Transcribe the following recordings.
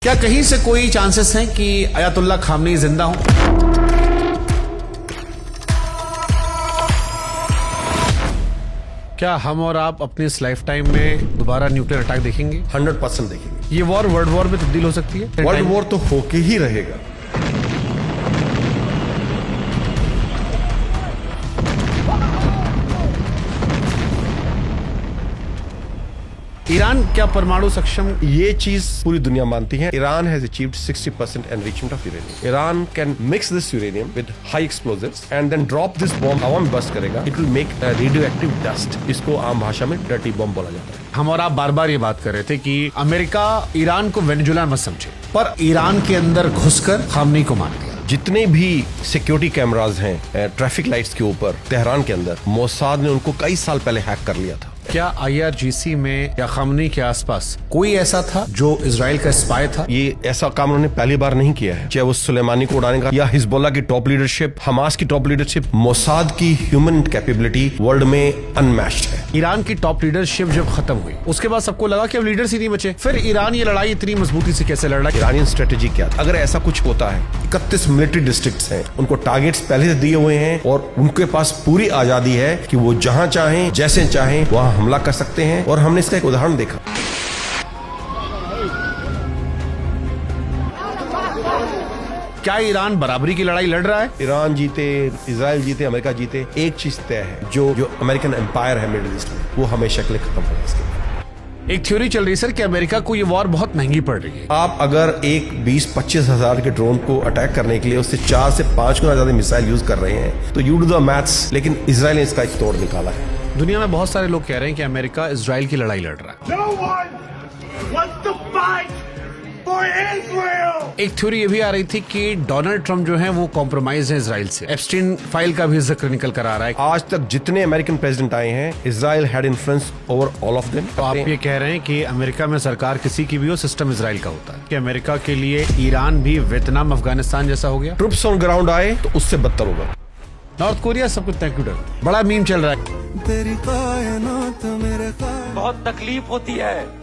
क्या कहीं से कोई चांसेस हैं कि अयातुल्ला खामनी जिंदा हो? क्या हम और आप अपनी इस लाइफ टाइम में दोबारा न्यूक्लियर अटैक देखेंगे? 100% देखेंगे। ये वॉर वर्ल्ड वॉर में तब्दील हो सकती है? वर्ल्ड वॉर तो होके ही रहेगा। ईरान क्या परमाणु सक्षम? ये चीज पूरी दुनिया मानती है। Iran has achieved 60% enrichment of uranium. Iran can mix this uranium with high explosives and then drop this bomb हवा में बस्ट करेगा। It will make radio active dust. इसको आम भाषा में डर्टी बॉम्ब बोला जाता है। हम और आप बार बार ये बात कर रहे थे कि अमेरिका ईरान को वेनेजुएला मत समझे, पर ईरान के अंदर घुसकर खामनी को मार दिया। जितने भी सिक्योरिटी कैमराज हैं ट्रैफिक लाइट्स के ऊपर तेहरान के अंदर, मोसाद ने उनको कई साल पहले हैक कर लिया था। क्या IRGC में या खामनी के आसपास कोई ऐसा था जो इजराइल का स्पाई था? ये ऐसा काम उन्होंने पहली बार नहीं किया है। चाहे वो सुलेमानी को उड़ाने का या हिजबुल्ला की टॉप लीडरशिप, हमास की टॉप लीडरशिप, मोसाद की ह्यूमन कैपेबिलिटी वर्ल्ड में अनमैच्ड है। ईरान की टॉप लीडरशिप जब खत्म हुई उसके बाद सबको लगा कि अब लीडर्स ही नहीं बचे। फिर ईरान ये लड़ाई इतनी मजबूती से कैसे लड़ रहा है? ईरानियन स्ट्रेटेजी क्या था? अगर ऐसा कुछ होता है, 31 मिलिट्री डिस्ट्रिक्ट्स हैं, उनको टारगेट्स पहले से दिए हुए हैं और उनके पास पूरी आजादी है कि वो जहां चाहें जैसे चाहें वहां हमला कर सकते हैं। और हमने इसका एक उदाहरण देखा। क्या ईरान बराबरी की लड़ाई लड़ रहा है? ईरान जीते, इजराइल जीते, अमेरिका जीते, एक चीज तय है, जो अमेरिकन एम्पायर है मिडिल ईस्ट में, वो हमेशा के लिए खत्म होगा। इसके एक थ्योरी चल रही है सर कि अमेरिका को ये वॉर बहुत महंगी पड़ रही है। आप अगर एक 20-25 हजार के ड्रोन को अटैक करने के लिए उससे 4 से 5 गुना ज्यादा मिसाइल यूज कर रहे हैं, तो यू डू द मैथ्स। लेकिन इजराइल ने इसका एक तोड़ निकाला है। दुनिया में बहुत सारे लोग कह रहे हैं कि अमेरिका इजराइल की लड़ाई लड़ रहा है। No one wants to fight for Israel. एक थ्योरी ये भी आ रही थी कि डोनाल्ड ट्रंप जो है वो कॉम्प्रोमाइज है इजराइल से। एप्स्टीन फाइल का भी जिक्र निकल कर आ रहा है। आज तक जितने अमेरिकन प्रेसिडेंट आए हैं, Israel had influence over all of them. तो आप ये कह रहे हैं कि अमेरिका में सरकार किसी की भी हो, सिस्टम इजराइल का होता है कि अमेरिका के लिए ईरान भी वियतनाम अफगानिस्तान जैसा हो गया? ट्रुप्स ऑन ग्राउंड आए तो उससे बदतर होगा। नॉर्थ कोरिया सब कुछ तय क्यों? बड़ा मीम चल रहा है। बहुत तकलीफ होती है।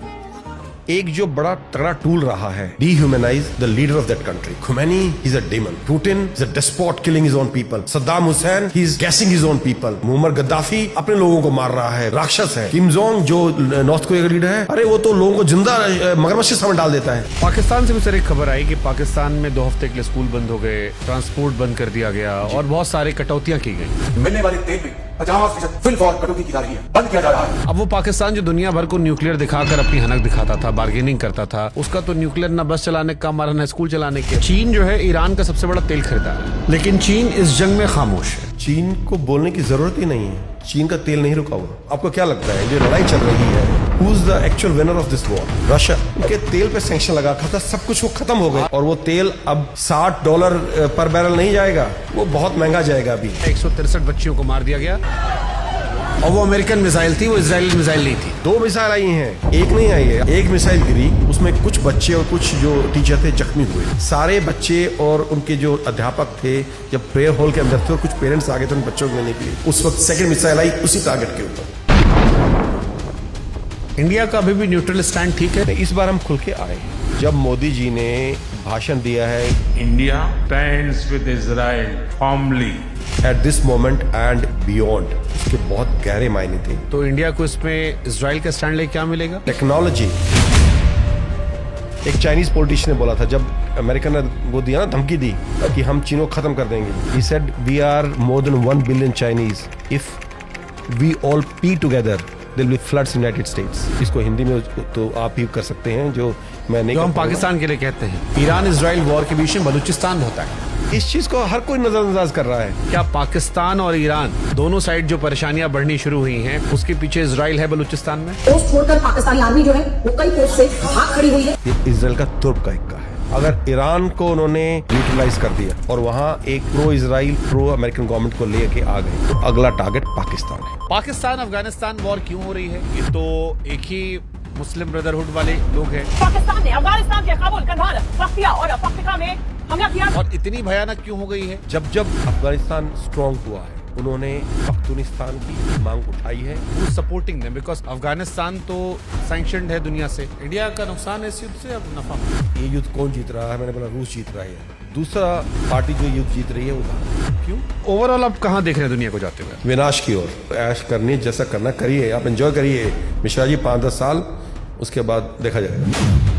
एक जो बड़ा तगड़ा टूल रहा है, dehumanise the leader of that country. Khomeini, he's a demon. Putin is a despot killing his own people. Saddam Hussein, he's gassing his own people. Muammar Gaddafi अपने लोगों को मार रहा है, राक्षस है। किम जोंग जो नॉर्थ कोरिया का लीडर है, अरे वो तो लोगों को जिंदा मगरमच्छ के सामने डाल देता है। पाकिस्तान से भी सर एक खबर आई कि पाकिस्तान में 2 हफ्ते के लिए स्कूल बंद हो गए, ट्रांसपोर्ट बंद कर दिया गया और बहुत सारी कटौतियां की गई। मिलने वाले तेल में 50% फिल फॉर कटौती की जा रही है, बंद किया जा रहा है। अब वो पाकिस्तान जो दुनिया भर को न्यूक्लियर दिखाकर अपनी हनक दिखाता था, बार्गेनिंग करता था, उसका तो न्यूक्लियर न बस चलाने का मारा न स्कूल चलाने के। चीन जो है ईरान का सबसे बड़ा तेल खरीदार है, लेकिन चीन इस जंग में खामोश है। चीन को बोलने की जरूरत ही नहीं है। चीन का तेल नहीं रुका हुआ। आपको क्या लगता है जो लड़ाई चल रही है, who is the actual winner of this war? Russia. उनके तेल पे सैंक्शन लगा रखा था, सब कुछ वो खत्म हो गया और वो तेल अब $60 पर बैरल नहीं जाएगा, वो बहुत महंगा जाएगा। अभी 163 बच्चियों को मार दिया गया और वो अमेरिकन मिसाइल थी, वो इजरायली मिसाइल नहीं थी। 2 मिसाइल आई हैं, एक नहीं आई है। एक मिसाइल गिरी, उसमें कुछ बच्चे और कुछ जो टीचर थे जख्मी हुए। सारे बच्चे और उनके जो अध्यापक थे जब प्रेयर हॉल के अंदर थे और कुछ पेरेंट्स आ गए थे उन बच्चों को लेने के लिए, उस वक्त सेकंड मिसाइल आई उसी टारगेट के ऊपर। इंडिया का अभी भी न्यूट्रल स्टैंड ठीक है? इस बार हम खुल के आए हैं। जब मोदी जी ने भाषण दिया है, India stands with Israel firmly. At this moment and beyond, उसके बहुत गहरे मायने थे। तो इंडिया को इसमें इजराइल का स्टैंड लेके क्या मिलेगा? टेक्नोलॉजी। एक चाइनीज पॉलिटिशियन ने बोला था जब अमेरिका ने वो दिया ना धमकी दी कि हम चीन को खत्म कर देंगे, he said we are more than 1 billion Chinese. If we all pee together, there will be floods in United States. इसको हिंदी में तो आप ही कर सकते हैं, जो मैं नहीं। जो हम पाकिस्तान के लिए कहते हैं, ईरान इजराइल वॉर के बीच में बलूचिस्तान होता है। इस चीज को हर कोई नजरअंदाज कर रहा है। क्या पाकिस्तान और ईरान दोनों साइड जो परेशानियां बढ़नी शुरू हुई हैं, उसके पीछे इजराइल है बलूचिस्तान में? पोस्ट छोड़कर पाकिस्तानी आर्मी जो है वो कई पोस्ट से भाग खड़ी हुई है। ये इजराइल का तुर्क का इक्का है। अगर ईरान को उन्होंने न्यूट्रलाइज कर दिया और वहाँ एक pro Israel pro American government को लेके आ गए, तो अगला टारगेट पाकिस्तान है। पाकिस्तान अफगानिस्तान वॉर क्यों हो रही है? ये तो एक ही मुस्लिम ब्रदरहुड वाले लोग हैं। पाकिस्तान ने अफगानिस्तान के काबुल, कंधार, बख्तिया और पख्तिका में हमला किया। और इतनी भयानक क्यों हो गई है? जब जब अफगानिस्तान स्ट्रांग हुआ है, उन्होंने पख्तूनिस्तान की मांग उठाई है। सपोर्टिंग देम बिकॉज अफगानिस्तान तो सैंक्शनड है दुनिया से। इंडिया का नुकसान है इस युद्ध से, अब नफा। ये युद्ध कौन जीत रहा है? मैंने बोला रूस जीत रहा है। दूसरा पार्टी जो युद्ध जीत रही है वो कहाँ? क्यों? ओवरऑल आप कहाँ देख रहे हैं दुनिया को जाते हुए? विनाश की ओर। ऐश करनी जैसा करना करिए, आप एंजॉय करिए मिश्रा जी 5-10 साल, उसके बाद देखा जाएगा।